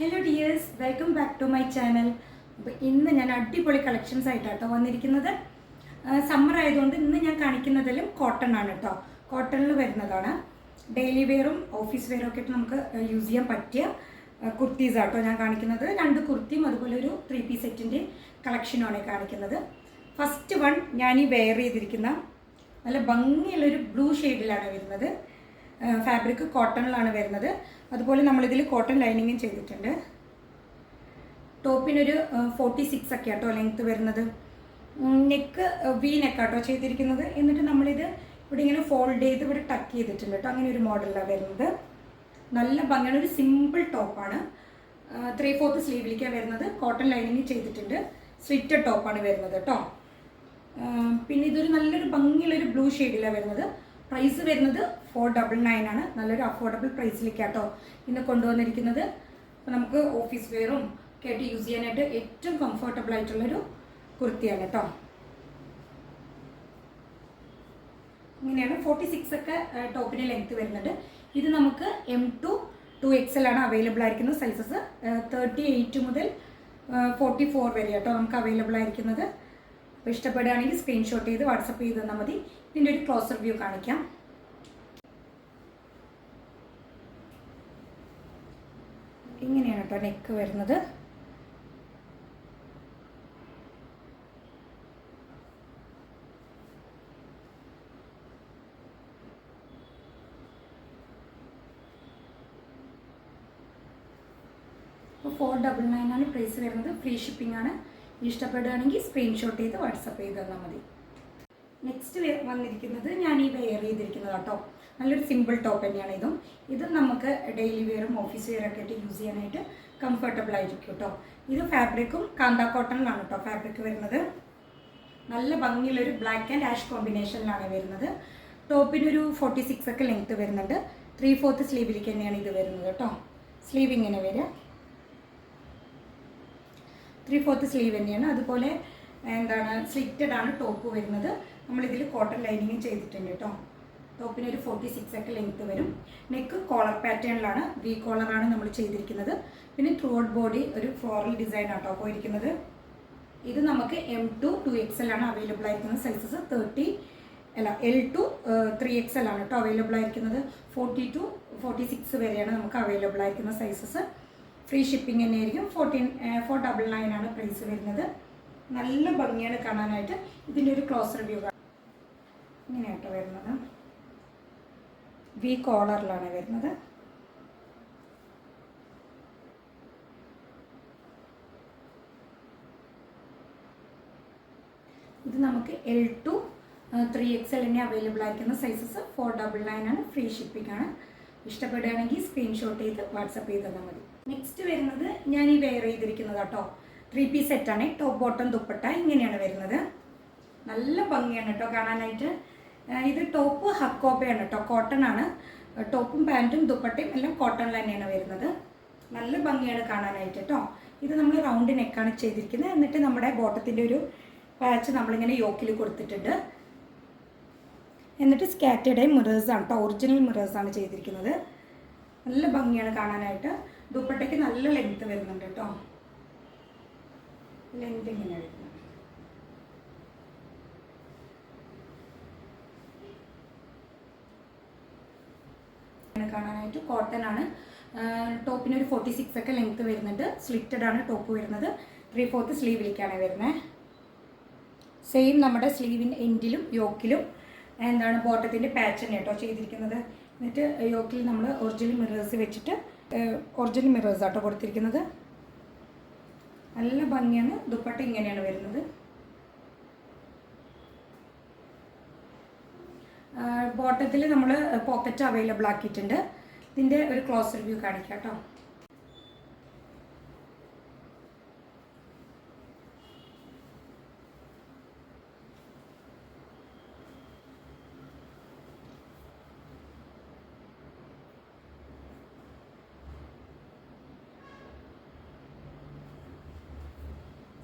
Hello dears, welcome back to my channel. അപ്പോൾ ഇന്ന് ഞാൻ അടിപൊളി കളക്ഷൻസ് ആയിട്ടാട്ടോ വന്നിരിക്കുന്നത്. സമ്മർ ആയതുകൊണ്ട് ഇന്ന് ഞാൻ കാണിക്കുന്നതിലും കോട്ടൺ ആണ് കേട്ടോ. കോട്ടണിൽ വരുന്നതാണ്. ഡെയിലി വെയറും ഓഫീസ് വെയറും ഒക്കെ ആയിട്ട് നമുക്ക് യൂസ് ചെയ്യാൻ പറ്റിയ കുർത്തീസ് ആട്ടോ ഞാൻ കാണിക്കുന്നത്. 2 കുർത്തിയും അതുപോലെ ഒരു 3 പീസ് സെറ്റിൻ്റെ കളക്ഷനുമാണ് കാണിക്കുന്നത്. ഫസ്റ്റ് വൺ ഞാൻ ഈ വെയർ ചെയ്തിരിക്കുന്ന നല്ല ഭംഗിയുള്ളൊരു ബ്ലൂ ഷെയ്ഡിലാണ് വരുന്നത്. ഫാബ്രിക് കോട്ടണിലാണ് വരുന്നത്. അതുപോലെ നമ്മളിതിൽ കോട്ടൺ ലൈനിങ്ങും ചെയ്തിട്ടുണ്ട്. ടോപ്പിനൊരു 46 ഒക്കെ ആട്ടോ ലെങ്ത്ത് വരുന്നത്. നെക്ക് വി നെക്കാട്ടോ ചെയ്തിരിക്കുന്നത്. എന്നിട്ട് നമ്മളിത് ഇവിടെ ഇങ്ങനെ ഫോൾഡ് ചെയ്ത് ഇവിടെ ടക്ക് ചെയ്തിട്ടുണ്ട് കേട്ടോ. അങ്ങനെ ഒരു മോഡലാണ് വരുന്നത്. നല്ല ഭംഗിയാണ്. ഒരു സിമ്പിൾ ടോപ്പാണ്. 3/4 സ്ലീവിലേക്കാണ് വരുന്നത്. കോട്ടൺ ലൈനിങ് ചെയ്തിട്ടുണ്ട്. സ്ലിറ്റഡ് ടോപ്പാണ് വരുന്നത് കേട്ടോ. പിന്നെ ഇതൊരു നല്ലൊരു ഭംഗിയുള്ളൊരു ബ്ലൂ ഷെയ്ഡിലാണ് വരുന്നത്. പ്രൈസ് വരുന്നത് 499 ആണ്. നല്ലൊരു അഫോർഡബിൾ പ്രൈസിലേക്കാട്ടോ ഇന്ന് കൊണ്ടുവന്നിരിക്കുന്നത്. അപ്പോൾ നമുക്ക് ഓഫീസ് വെയറും ഒക്കെ ആയിട്ട് യൂസ് ചെയ്യാനായിട്ട് ഏറ്റവും കംഫർട്ടബിൾ ആയിട്ടുള്ളൊരു കുർത്തിയാണ് കേട്ടോ. ഇങ്ങനെയാണ് 46 ഒക്കെ ടോപ്പിന് ലെങ്ത്ത് വരുന്നുണ്ട്. ഇത് നമുക്ക് M to 2XL ആണ് അവൈലബിൾ ആയിരിക്കുന്നത്. സൈസസ് 38 മുതൽ 44 വരെ കേട്ടോ നമുക്ക് അവൈലബിൾ ആയിരിക്കുന്നത്. അപ്പോൾ ഇഷ്ടപ്പെടുകയാണെങ്കിൽ സ്ക്രീൻഷോട്ട് ചെയ്ത് വാട്സപ്പ് ചെയ്ത് തന്നാൽ മതി. ഇതിൻ്റെ ഒരു ക്ലോസർ വ്യൂ കാണിക്കാം. ഇങ്ങനെയാണ് കേട്ടോ നെക്ക് വരുന്നത്. അപ്പോൾ 499 ആണ് പ്രൈസ് വരുന്നത്. ഫ്രീ ഷിപ്പിംഗ് ആണ്. ഇഷ്ടപ്പെടുകയാണെങ്കിൽ സ്ക്രീൻഷോട്ട് ചെയ്ത് വാട്സപ്പ് ചെയ്ത് തന്നാൽ മതി. നെക്സ്റ്റ് വന്നിരിക്കുന്നത് ഞാൻ ഈ വെയർ ചെയ്തിരിക്കുന്നത് കേട്ടോ. നല്ലൊരു സിമ്പിൾ ടോപ്പ് തന്നെയാണ് ഇതും. ഇത് നമുക്ക് ഡെയിലി വെയറും ഓഫീസ് വെയറൊക്കെ ആയിട്ട് യൂസ് ചെയ്യാനായിട്ട് കംഫർട്ടബിൾ ആയിരിക്കും കേട്ടോ. ഇത് ഫാബ്രിക്കും കാന്ത കോട്ടണിലാണ് കേട്ടോ ഫാബ്രിക് വരുന്നത്. നല്ല ഭംഗിയുള്ളൊരു ബ്ലാക്ക് ആൻഡ് ആഷ് കോമ്പിനേഷനിലാണ് വരുന്നത്. ടോപ്പിനൊരു 46 ഒക്കെ ലെങ്ത്ത് വരുന്നുണ്ട്. 3/4 സ്ലീവിലേക്ക് തന്നെയാണ് ഇത് വരുന്നത് കേട്ടോ. സ്ലീവ് ഇങ്ങനെ വരിക. 3/4 സ്ലീവ് തന്നെയാണ്. അതുപോലെ സ്ലിറ്റഡ് ആണ് ടോപ്പ് വരുന്നത്. നമ്മളിതിൽ കോട്ടൺ ലൈനിങ്ങും ചെയ്തിട്ടുണ്ട് കേട്ടോ. ടോപ്പിനൊരു 46 ഒക്കെ ലെങ്ത്ത് വരും. നെക്ക് കോളർ പാറ്റേണിലാണ്. വി കോളറാണ് നമ്മൾ ചെയ്തിരിക്കുന്നത്. പിന്നെ ത്രൂ ഔട്ട് ബോഡി ഒരു ഫ്ലോറൽ ഡിസൈൻ ആട്ടോ പോയിരിക്കുന്നത്. ഇത് നമുക്ക് M to 2XL ആണ് അവൈലബിൾ ആയിരിക്കുന്നത്. സൈസസ് L to 3XL ആണ് കേട്ടോ അവൈലബിൾ ആയിരിക്കുന്നത്. 40 to 46 വരെയാണ് നമുക്ക് അവൈലബിൾ ആയിരിക്കുന്ന സൈസസ്. ഫ്രീ ഷിപ്പിംഗ് തന്നെയായിരിക്കും. 499 ആണ് പ്രൈസ് വരുന്നത്. നല്ല ഭംഗിയാണ് കാണാനായിട്ട്. ഇതിൻ്റെ ഒരു ക്ലോസർ വ്യൂ ഇങ്ങനെയാട്ടോ വരുന്നത്. വി കോളറിലാണ് വരുന്നത്. ഇത് നമുക്ക് L to 3XL തന്നെ അവൈലബിൾ ആയിരിക്കുന്ന സൈസസ്. 499 ആണ്. ഫ്രീ ഷിപ്പിംഗ് ആണ്. ഇഷ്ടപ്പെടുകയാണെങ്കിൽ സ്ക്രീൻഷോട്ട് ചെയ്ത് വാട്സപ്പ് ചെയ്ത് തന്നാൽ മതി. നെക്സ്റ്റ് വരുന്നത് ഞാൻ ഈ വെയർ ചെയ്തിരിക്കുന്നത് കേട്ടോ 3 പീസ് സെറ്റാണ്. ടോപ്പ് ബോട്ടം ദുപ്പട്ട ഇങ്ങനെയാണ് വരുന്നത്. നല്ല ഭംഗിയാണ് കേട്ടോ കാണാനായിട്ട്. ഇത് ടോപ്പ് ഹക്കോപ്പയാണ് കേട്ടോ. കോട്ടൺ ആണ്. ടോപ്പും പാൻറ്റും ദുപ്പട്ടയും എല്ലാം കോട്ടണിൽ തന്നെയാണ് വരുന്നത്. നല്ല ഭംഗിയാണ് കാണാനായിട്ട് കേട്ടോ. ഇത് നമ്മൾ റൗണ്ട് നെക്കാണ് ചെയ്തിരിക്കുന്നത്. എന്നിട്ട് നമ്മുടെ ബോട്ടത്തിൻ്റെ ഒരു പാച്ച് നമ്മളിങ്ങനെ യോക്കിൽ കൊടുത്തിട്ടുണ്ട്. എന്നിട്ട് സ്കാറ്റേഡ് മിറേഴ്സാണ് കേട്ടോ. ഒറിജിനൽ മിറേഴ്സാണ് ചെയ്തിരിക്കുന്നത്. നല്ല ഭംഗിയാണ് കാണാനായിട്ട്. ദുപ്പട്ടയ്ക്ക് നല്ല ലെങ്ത്ത് വരുന്നുണ്ട് കേട്ടോ. ലെങ്ത് ഇങ്ങനെ വരുന്നത്. കാണാനായിട്ട് കോട്ടൺ ആണ്. ടോപ്പിനൊരു 46 ഒക്കെ ലെങ്ത്ത് വരുന്നുണ്ട്. സ്ലിറ്റഡ് ആണ് ടോപ്പ് വരുന്നത്. 3/4 സ്ലീവിലേക്കാണ് വരുന്നത്. സെയിം നമ്മുടെ സ്ലീവിൻ്റെ എൻഡിലും യോക്കിലും ബോട്ടത്തിൻ്റെ പാച്ച് തന്നെ കേട്ടോ ചെയ്തിരിക്കുന്നത്. എന്നിട്ട് യോക്കിൽ നമ്മൾ ഒറിജിനൽ മിറേഴ്സ് വെച്ചിട്ട് ഒറിജിനൽ മിറേഴ്സ് ആട്ടോ കൊടുത്തിരിക്കുന്നത്. നല്ല ഭംഗിയാണ്. ദുപ്പട്ട ഇങ്ങനെയാണ് വരുന്നത്. ബോട്ടത്തിൽ നമ്മൾ പോക്കറ്റ് അവൈലബിൾ ആക്കിയിട്ടുണ്ട്. ഇതിൻ്റെ ഒരു ക്ലോസർ വ്യൂ കാണിക്കാം കേട്ടോ.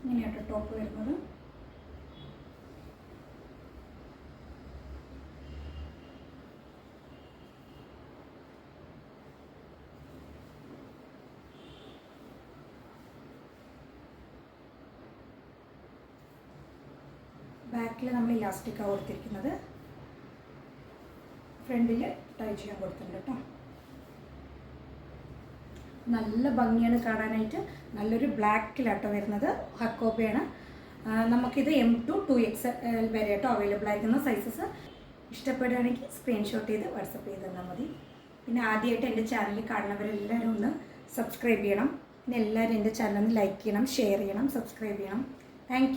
ഇങ്ങനെയാട്ടോ ടോപ്പ് വരുന്നത്. ബാക്കിൽ നമ്മൾ ഇലാസ്റ്റിക്കാണ് കൊടുത്തിരിക്കുന്നത്. ഫ്രണ്ടിൽ ടൈ ചെയ്യാൻ കൊടുത്തിട്ടുണ്ട് കേട്ടോ. നല്ല ഭംഗിയാണ് കാണാനായിട്ട്. നല്ലൊരു ബ്ലാക്കിലാട്ടോ വരുന്നത്. ഹക്കോബയാണ്. നമുക്കിത് M to 2XL വരെ കേട്ടോ അവൈലബിൾ ആയിരിക്കുന്ന സൈസസ്. ഇഷ്ടപ്പെടുകയാണെങ്കിൽ സ്ക്രീൻഷോട്ട് ചെയ്ത് വാട്സപ്പ് ചെയ്ത് തന്നാൽ മതി. പിന്നെ ആദ്യമായിട്ട് എൻ്റെ ചാനൽ കാണുന്നവരെല്ലാവരും ഒന്ന് സബ്സ്ക്രൈബ് ചെയ്യണം. പിന്നെ എല്ലാവരും എൻ്റെ ചാനൽ ഒന്ന് ലൈക്ക് ചെയ്യണം, ഷെയർ ചെയ്യണം, സബ്സ്ക്രൈബ് ചെയ്യണം. താങ്ക്